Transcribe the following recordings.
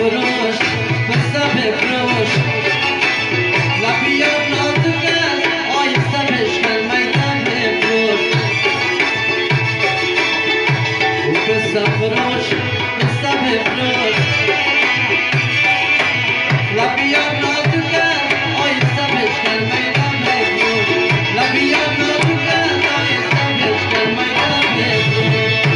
فروش پسته بفروش لبیار نازکن آیسته بشکن میدان بفروش او پسته فروش پسته بفروش لبیار نازکن آیسته بشکن میدان بفروش لبیار نازکن آیسته بشکن میدان بفروش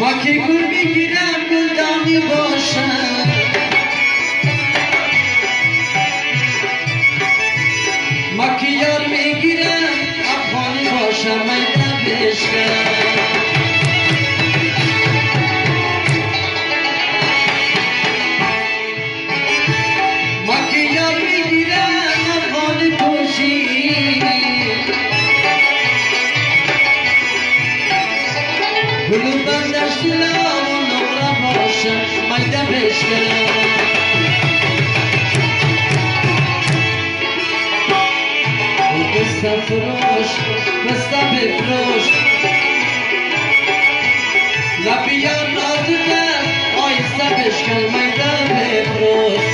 ما که گل بگیرم گلدانی باشم ما که یار میگیرم افغانی باشم میدم بشکم ما که یار میگیرم افغانی پوشی گلو بندش دلم و نقره باشم میده بشکنم او پسته فروش پسته بفروش لبیار نازکن آیسته بشکن میده بفروش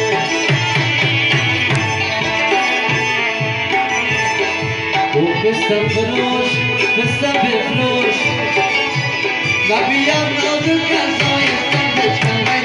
او پسته فروش پسته بفروش لبیار نازکن آیسته بشکن